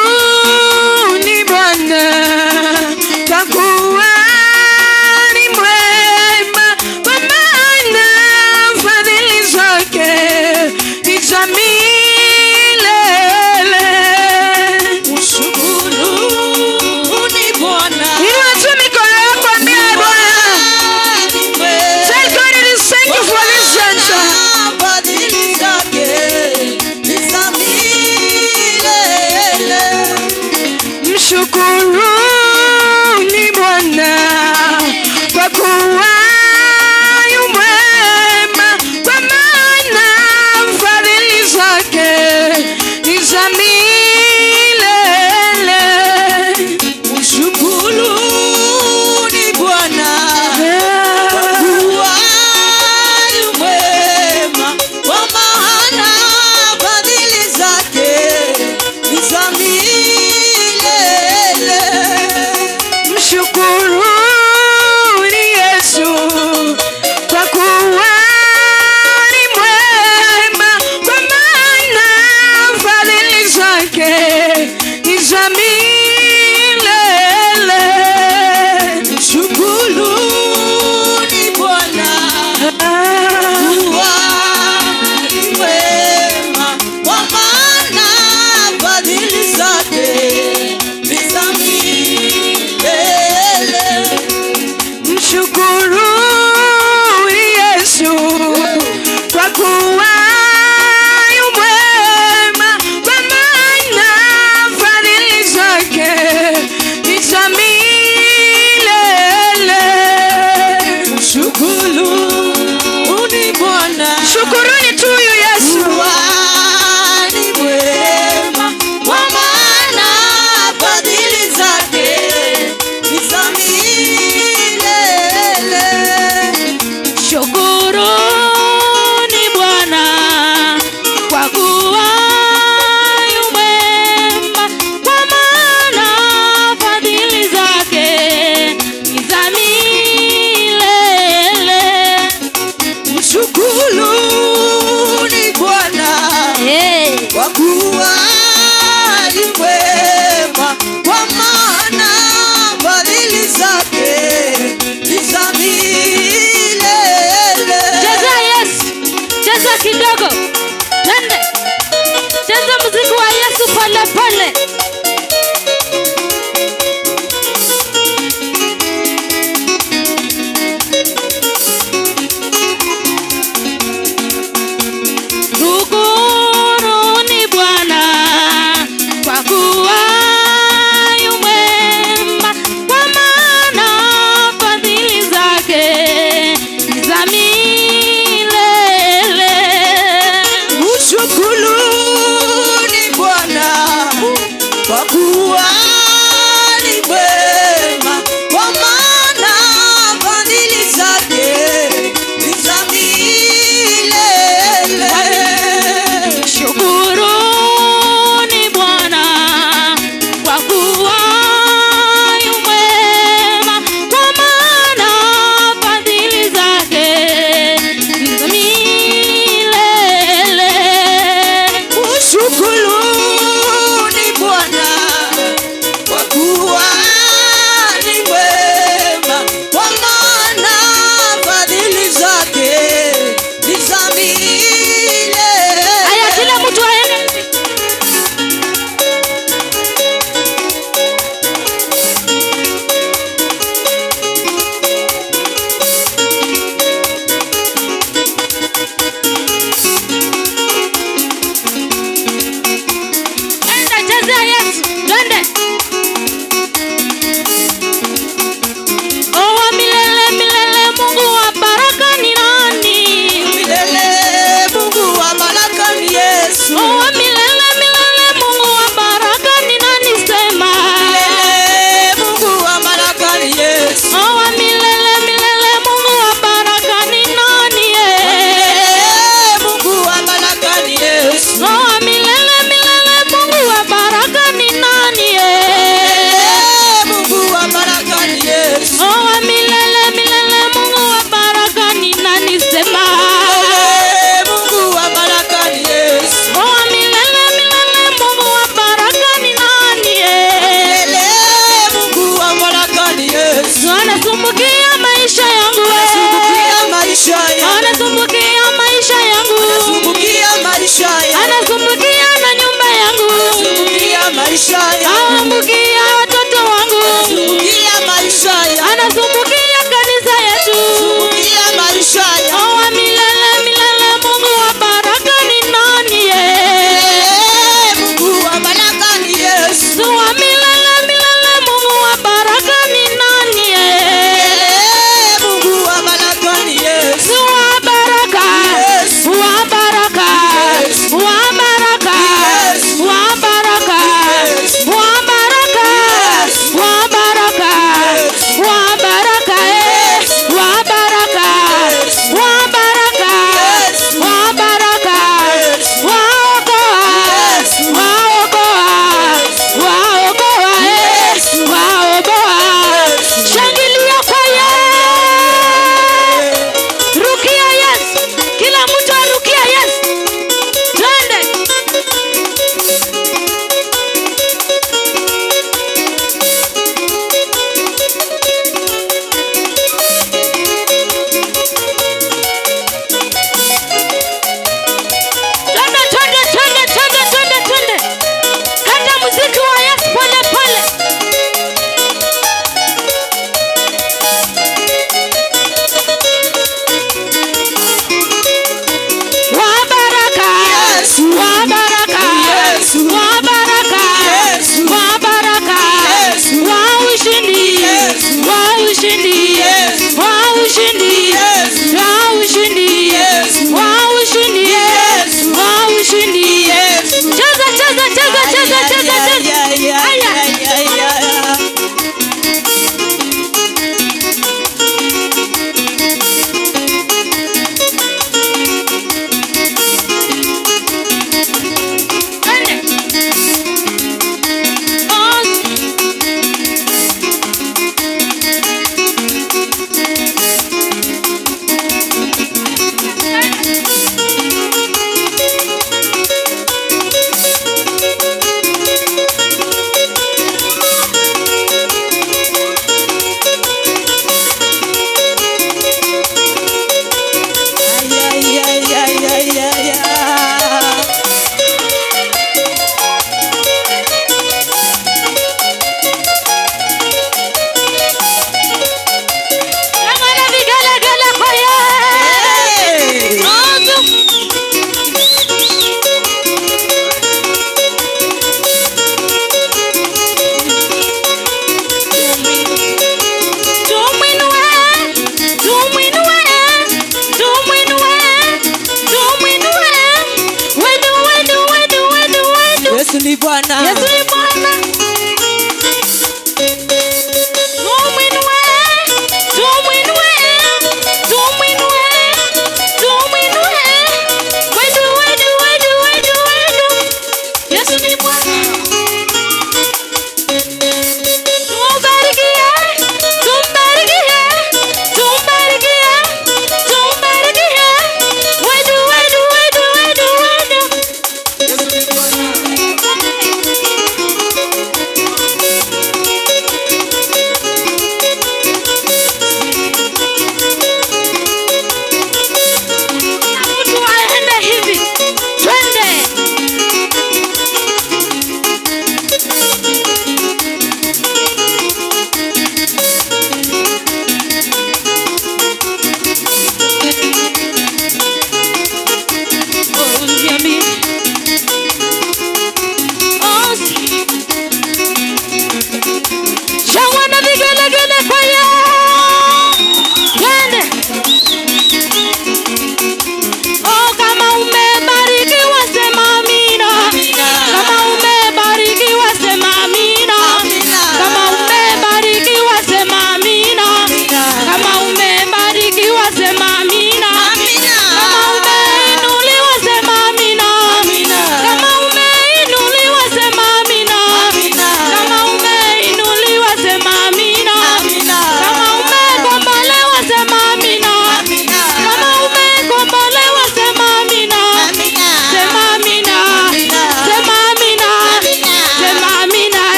Mshukuruni Bwana kwa kuwa ni mwema, kwa maana fadhili zake ni za milele. Mshukuruni Bwana. Inua tu mikono yako, ambia Bwana. Tell God it is thank you for this answer. Fadhili zake ni za milele. Mshukuruni Bwana kwa kuwa yu mwema, kwa maana fadhili zake ni za milele. Mshukuruni Bwana kwa kuwa yu mwema, kwa maana fadhili zake ni za milele. Mshukuruni Yesu kwa kuwa ni mwema, kwa maana fadhili zake ni za milele. Mshukuruni Bwana kwa ni mwema, kwa maana fadhili zake ni za milele. Mshukuruni Yesu kwa kuwa yu mwema, kwa maana fadhili zake ni za milele. Mshukuruni Bwana. Shukuruni tu huyu Yesu. Ni mwema, kwa maana fadhili zake ni za milele. Shukuruni Bwana kwa kuwa yu mwema, kwa maana fadhili zake ni za milele. Mshukuruni Bwana kwa kuwa yu mwema, kwa maana fadhili zake ni za milele. Cheza Yesu, cheza kidogo. Twende. Cheza muziki wa Yesu pole pole. Shukuruni Bwana kwa kuwa yu mwema, kwa maana fadhili zake ni za milele. Mshukuruni Bwana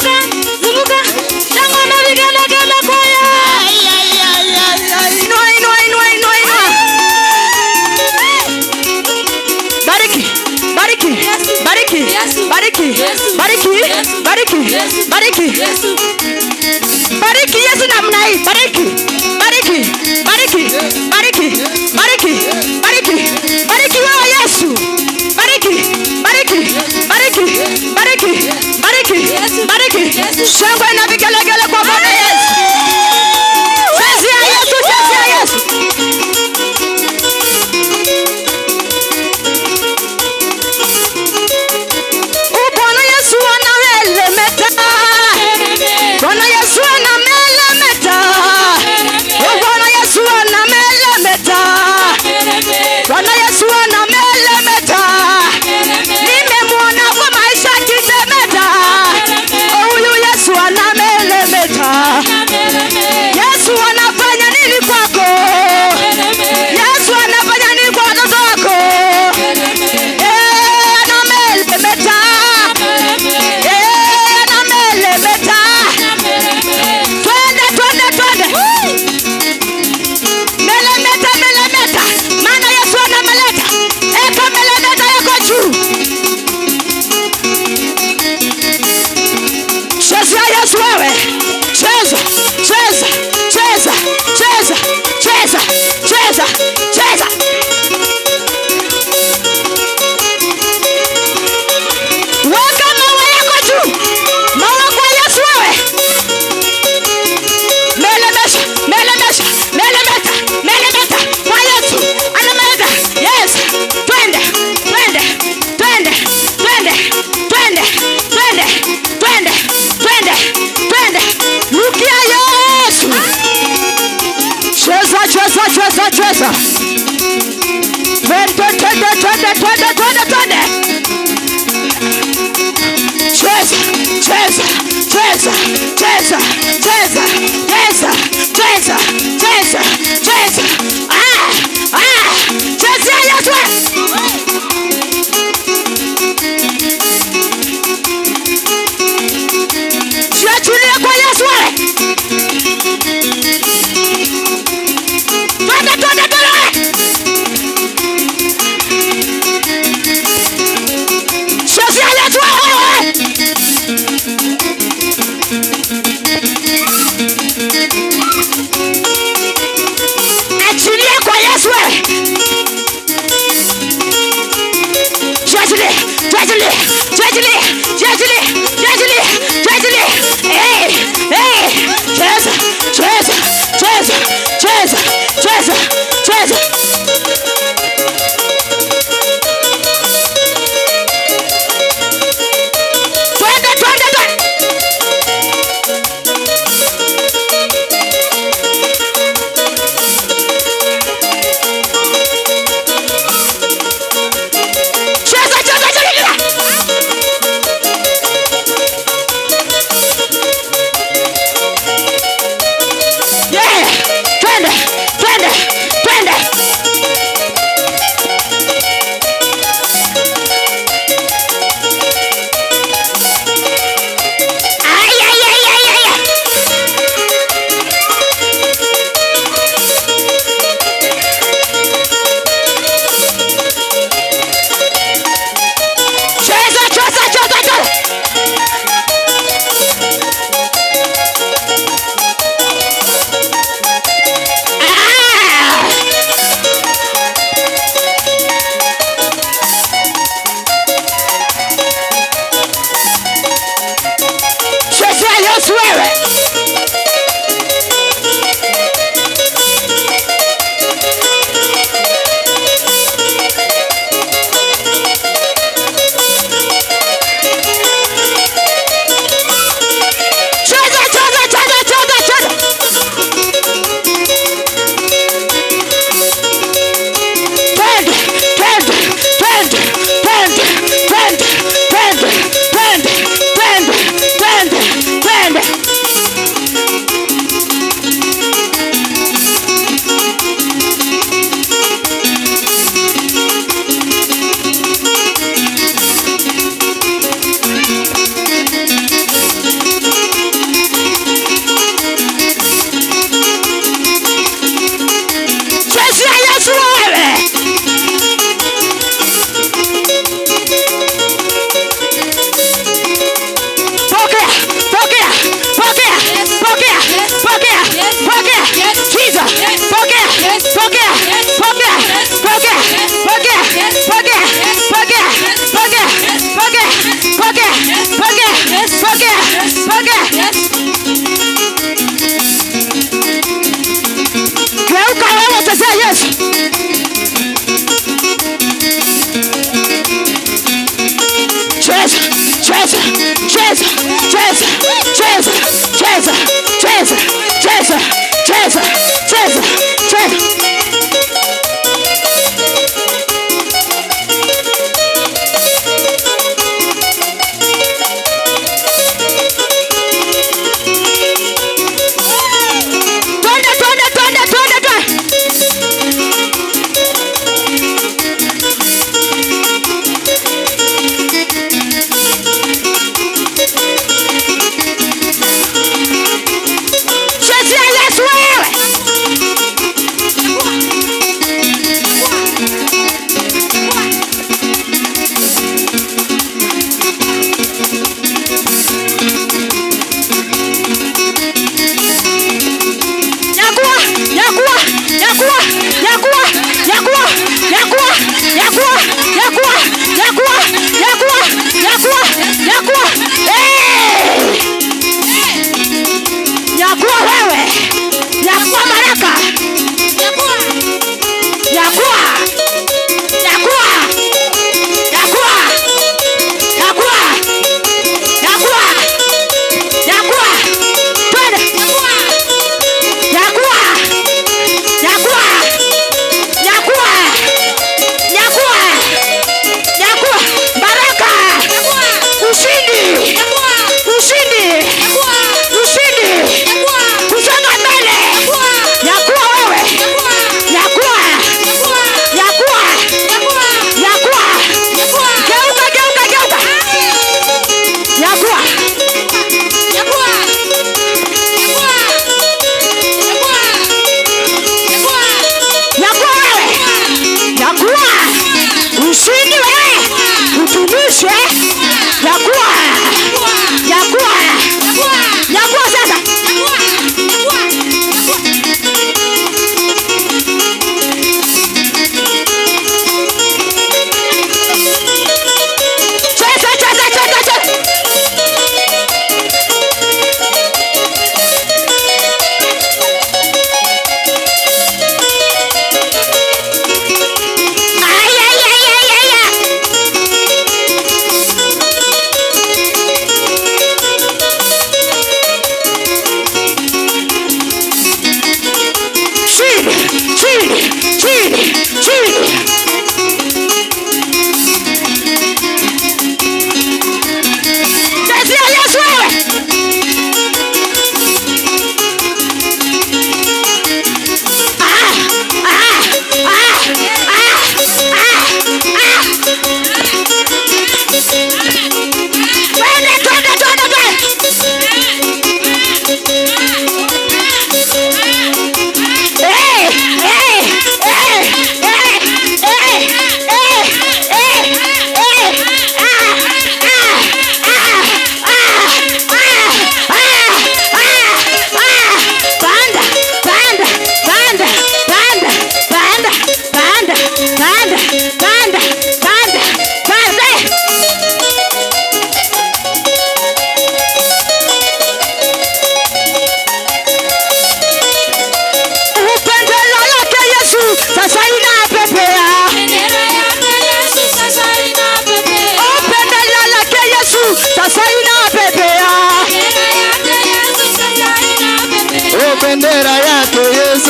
zunguka. Shangwe na vigelegele kwaya. Inua. Bariki. Bariki Yesu namna hii. Bariki wewe Yesu. Bariki. Shangwe na vigelegele kwa Bwana Yesu. Chezea Yesu. Bwana Yesu anamelemeta. Bwana Yesu anamelemeta. Bwana Yesu anamelemeta. Bwana Yesu anamelemeta. Nimemwona kwa maisha kitemeta. Huyu Yesu anamelemeta. Yesu anafanya nini kwako? Yesu anafanya nini kwa watoto wako? Anamelemeta. Anamelemeta. Twende. Melemeta. Maana Yesu anameleta. Eka melemeta yako juu. Chezea Yesu wewe. Cheza. Weka mawe yako juu. Mawe kwa Yesu wewe. Melemeta. Kwa Yesu. Anameleta. Yes. Twende. Lukia Yesu. Cheza. Twende. Cheza. Chezea Yesu. Jiachilie kwa Yesu. Twende. Chezea Yesu. Achilie kwa Yesu. Jiachilie.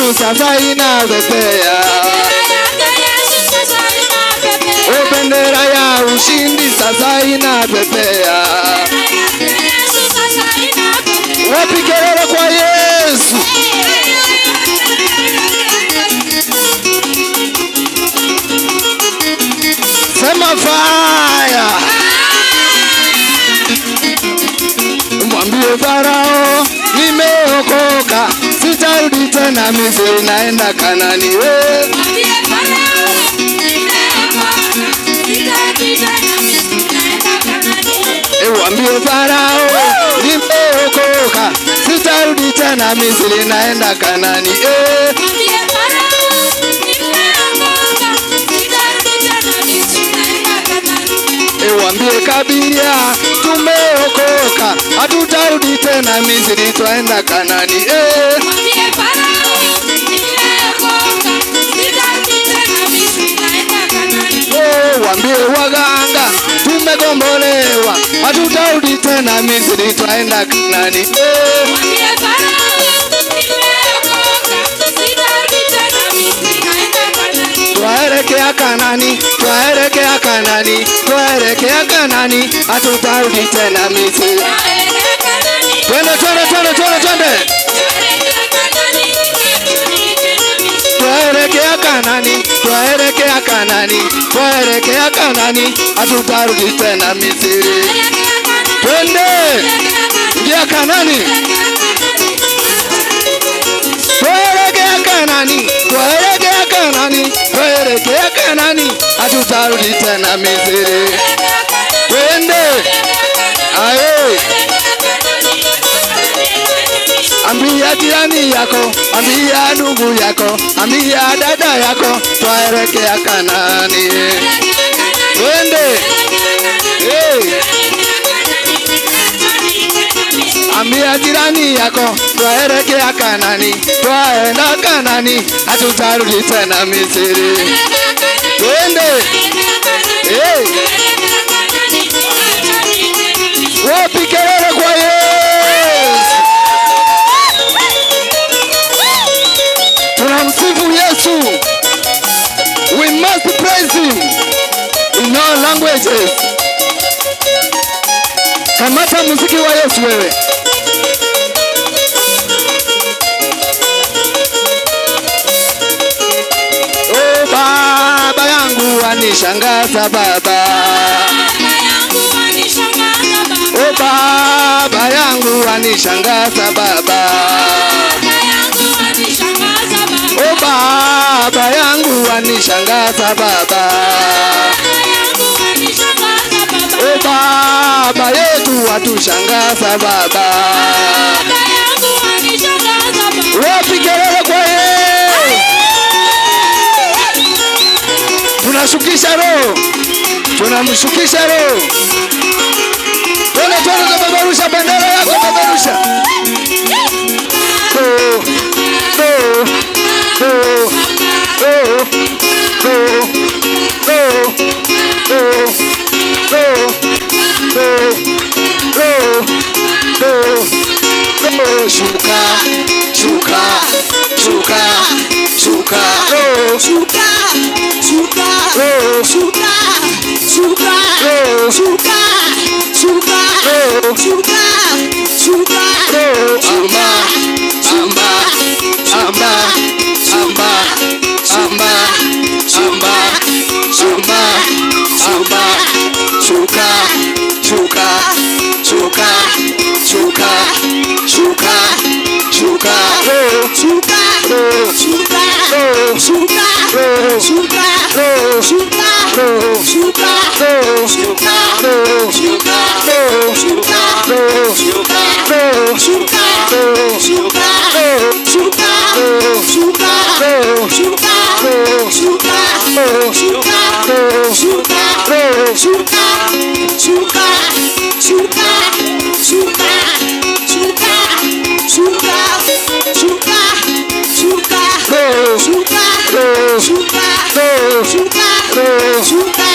Yesu sasa inapepea. O bendera ya ushindi sasa inapepea. Wapi kelele kwa Yesu? Sema fire. Mwambie Farao nimeokoka, sitarudi tena Misri, naenda Kanani. Mwambie Farao nimeokoka, sitarudi tena Misri, naenda Kanani. Mwambie Farao nimeokoka, sitarudi tena Misri, naenda Kanani. Wambie Kabiria tumeokoka, hatutarudi tena Misri, twaenda Kanani. Wambie Farao nimeokoka, sitarudi tena Misri, naenda Kanani. Wambie waganga tumegombolewa, hatutarudi tena Misri, twaenda Kanani. Wambie Farao nimeokoka, sitarudi tena Misri, naenda Kanani. Twaelekea Kanani, twaelekea Kanani, twaelekea Kanani, hatutarudi tena Misri. Twende twende twende twende twende. Twaelekea Kanani, twaelekea Kanani, twaelekea Kanani, hatutarudi tena Misri. Twende ingia Kanani. Twaelekea Kanani, twaelekea Kanani, twaelekea Kanani, hatutarudi tena Misri. Twende. Aye. Ambia jirani yako, ambia ndugu yako, ambia dada yako, twaelekea Kanani. Twende. Hey. Ambia jirani yako, twaelekea Kanani, twaenda Kanani, hatutarudi tena Misri. Twende. Hey. Wapi kelele kwa Yesu? Tunamsifu Yesu. We must praise him in all languages. Kamata muziki wa Yesu wewe. Oh baba yangu wanishangaza baba. Oh baba yangu wanishangaza baba. Oh baba yangu wanishangaza baba. Oh baba yetu watushangaza baba. Wapi kelele kwa Yesu? Tunashukisha roho. Tunamshukisha roho. Twende twende kupeperusha bendera yako, peperusha. Go. Go. Go. Go. Go. Go. Go. Go. Go. Go. Go. Shuka. Shuka. Shuka. Shuka. Go. Shuka. Shuka. Go. Shuka. Shuka. Go. Shuka. Shuka. Go. Shuka. Shuka. Go. Amba. Amba. Amba. Amba. Amba. Amba. Amba. Amba. Shuka. Shuka. Shuka. Shuka. Shuka. Shuka. Go. Shuka. Go. Shuka. Go. Shuka. Go. Shuka. Go. Shuka. Go. Shuka. Go. Shuka. Go. Shuka. Go. Shuka. Go. Shuka. Go. Shuka. Go. Shuka. Go. Shuka. Go. Shuka. Go. Shuka. Go. Shuka. Go. Shuka. Go. Shuka. Go. Shuka. Shuka. Shuka. Shuka. Shuka. Shuka. Shuka. Shuka. Go. Shuka. Go. Shuka. Go. Shuka. Go. Shuka.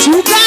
Shuka